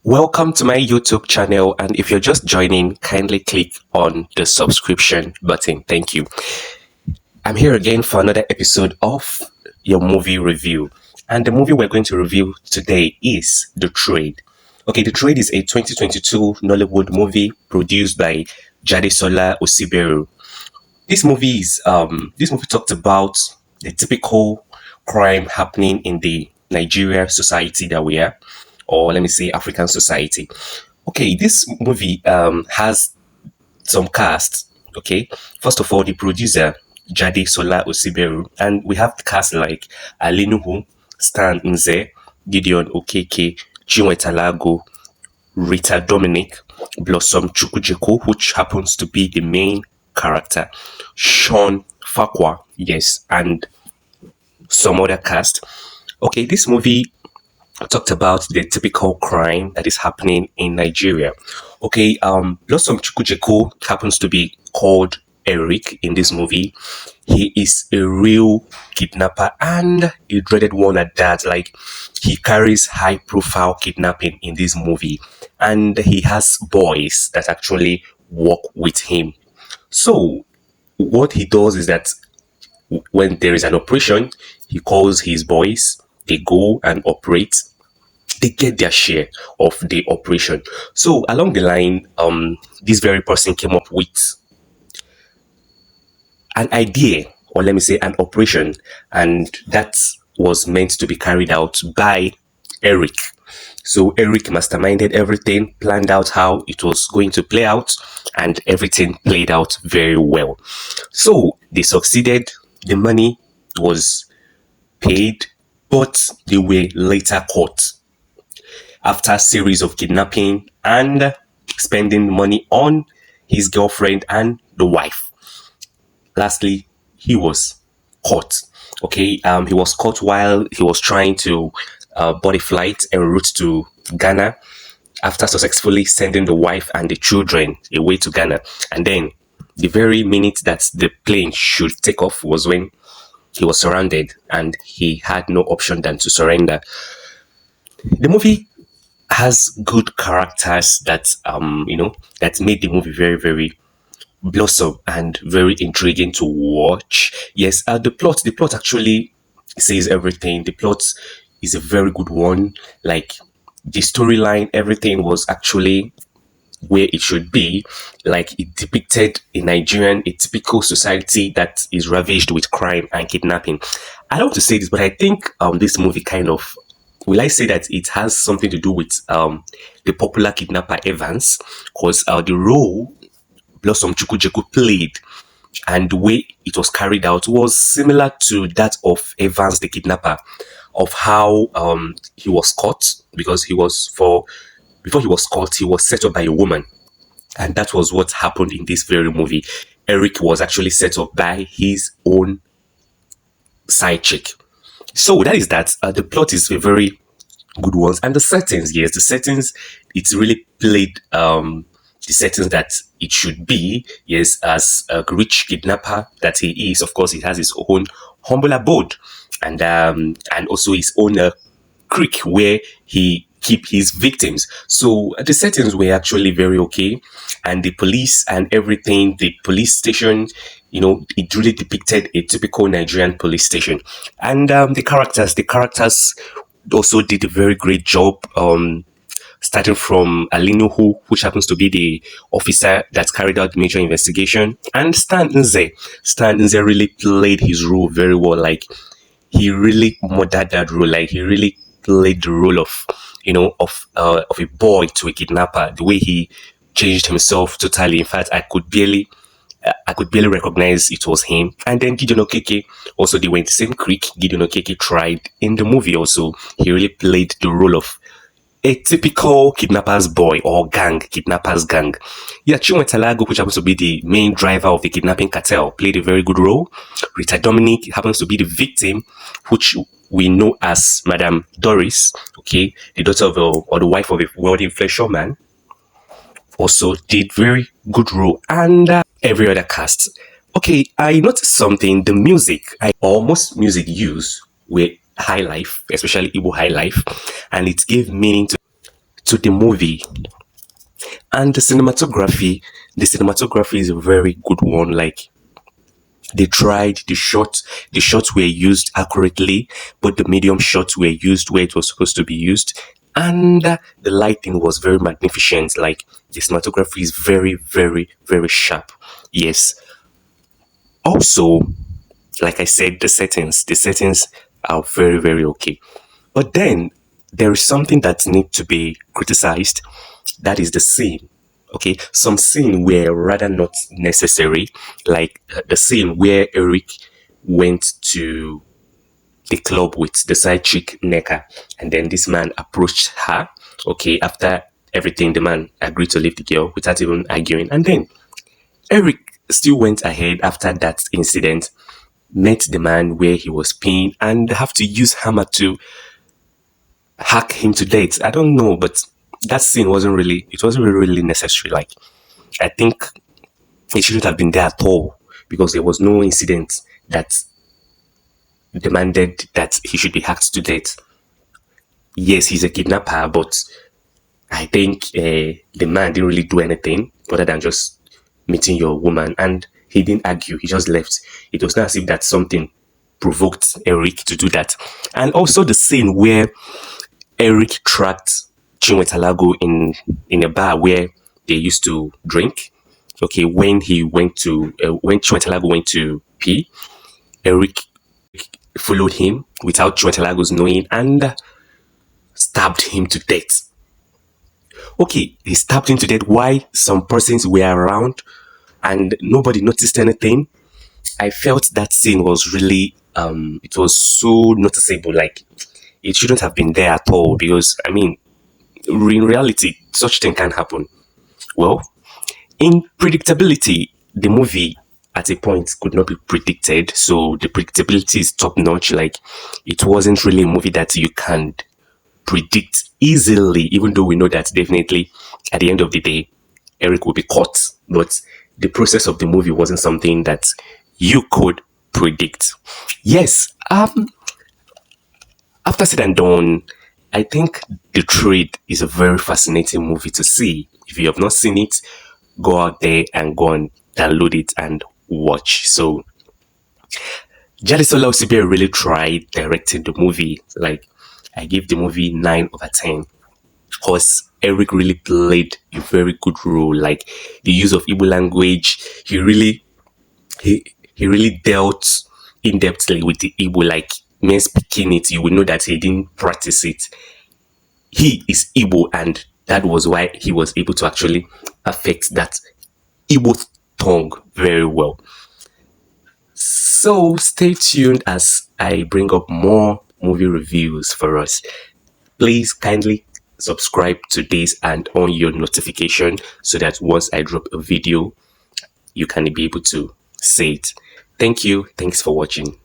Welcome to my YouTube channel, and if you're just joining, kindly click on the subscription button. Thank you. I'm here again for another episode of your movie review, and the movie we're going to review today is The Trade. Okay, The Trade is a 2022 Nollywood movie produced by Jadesola Osiberu. This movie talked about the typical crime happening in the Nigeria society that we are, or let me say African society. Okay, this movie has some cast. Okay, first of all, the producer Jade Sola Osiberu, and we have the cast like Alinuhu, Stan Nze, Gideon Okeke, Chinwetalago, Rita Dominic, Blossom Chukujeko, which happens to be the main character, Sean Fakwa, yes, and some other cast. Okay, this movie talked about the typical crime that is happening in Nigeria. Okay, Blossom Chukujeko happens to be called Eric in this movie. He is a real kidnapper and a dreaded one at that. Like, he carries high profile kidnapping in this movie, and he has boys that actually work with him. So, what he does is that when there is an operation, he calls his boys, they go and operate, they get their share of the operation. So along the line, this very person came up with an idea, or let me say an operation, and that was meant to be carried out by Eric. So Eric masterminded everything, planned out how it was going to play out, and everything played out very well. So they succeeded, the money was paid, but they were later caught after a series of kidnapping and spending money on his girlfriend and the wife. Lastly, he was caught. Okay, he was caught while he was trying to board a flight en route to Ghana after successfully sending the wife and the children away to Ghana. And then the very minute that the plane should take off was when he was surrounded and he had no option than to surrender. The movie has good characters that that made the movie very blossom and very intriguing to watch. Yes, the plot actually says everything. The plot is a very good one. Like, the storyline, everything was actually where it should be. Like, it depicted a typical society that is ravaged with crime and kidnapping. I don't want to say this, but I think this movie kind of, will I say that it has something to do with the popular kidnapper Evans, because the role Blossom Chukujeko played and the way it was carried out was similar to that of Evans the kidnapper, of how he was caught, because before he was caught, he was set up by a woman, and that was what happened in this very movie. Eric was actually set up by his own side chick. So that is that. The plot is a very good one, and the settings, yes, the settings, it's really played the settings that it should be. Yes, as a rich kidnapper that he is, of course, he has his own humble abode, and also his own creek where he keep his victims. So the settings were actually very okay, and the police and everything, the police station, it really depicted a typical Nigerian police station. And the characters also did a very great job. Starting from Alinuhu, which happens to be the officer that carried out the major investigation, and Stan Nze. Stan Nze really played his role very well. Like, he really murdered that role. Like, he really played the role of a boy to a kidnapper. The way he changed himself totally. In fact, I could barely recognize it was him. And then Gideon Okeke, also they were in the same creek. Gideon Okeke tried in the movie also. He really played the role of a typical kidnapper's boy or kidnapper's gang. Yeah, Chinwetalago, which happens to be the main driver of the kidnapping cartel, played a very good role. Rita Dominic happens to be the victim, which we know as Madame Doris, okay, the daughter of or the wife of a wealthy fisherman, also did very good role, and every other cast. Okay, I noticed something. The music, most music used were high life, especially Igbo high life, and it gave meaning to the movie. And the cinematography is a very good one. Like, they tried, the shots were used accurately, but the medium shots were used where it was supposed to be used. And the lighting was very magnificent. Like, the cinematography is very, very, very sharp. Yes. Also, like I said, the settings are very, very okay. But then there is something that needs to be criticized. That is the scene. Okay, some scene were rather not necessary, like the scene where Eric went to the club with the side chick Neka, and then this man approached her. Okay, after everything, the man agreed to leave the girl without even arguing, and then Eric still went ahead after that incident, met the man where he was peeing, and have to use hammer to hack him to death. I don't know, but that scene wasn't really really necessary. Like, I think it shouldn't have been there at all, because there was no incident that demanded that he should be hacked to death. Yes, he's a kidnapper, but I think the man didn't really do anything other than just meeting your woman, and he didn't argue. He just left. It was not as if that something provoked Eric to do that. And also the scene where Eric tracked Chinwetalago in a bar where they used to drink. Okay, when Chinwetalago went to pee, Eric followed him without Chinwetalago's knowing and stabbed him to death. Okay, he stabbed him to death while some persons were around and nobody noticed anything. I felt that scene was really it was so noticeable. Like, it shouldn't have been there at all, because I mean, in reality, such thing can happen. Well, in predictability, the movie at a point could not be predicted, so the predictability is top notch. Like, it wasn't really a movie that you can predict easily, even though we know that definitely at the end of the day, Eric will be caught. But the process of the movie wasn't something that you could predict. Yes, after said and done, I think The Trade is a very fascinating movie to see. If you have not seen it, go out there and go and download it and watch. So, Jalisola Osibe really tried directing the movie. Like, I give the movie 9 over 10, because Eric really played a very good role. Like, the use of Igbo language, he really dealt in depthly with the Igbo. Like, men speaking it, you will know that he didn't practice it. He is Igbo, and that was why he was able to actually affect that Igbo tongue very well. So stay tuned as I bring up more movie reviews for us. Please kindly subscribe to this and on your notification, so that once I drop a video, you can be able to see it. Thank you. Thanks for watching.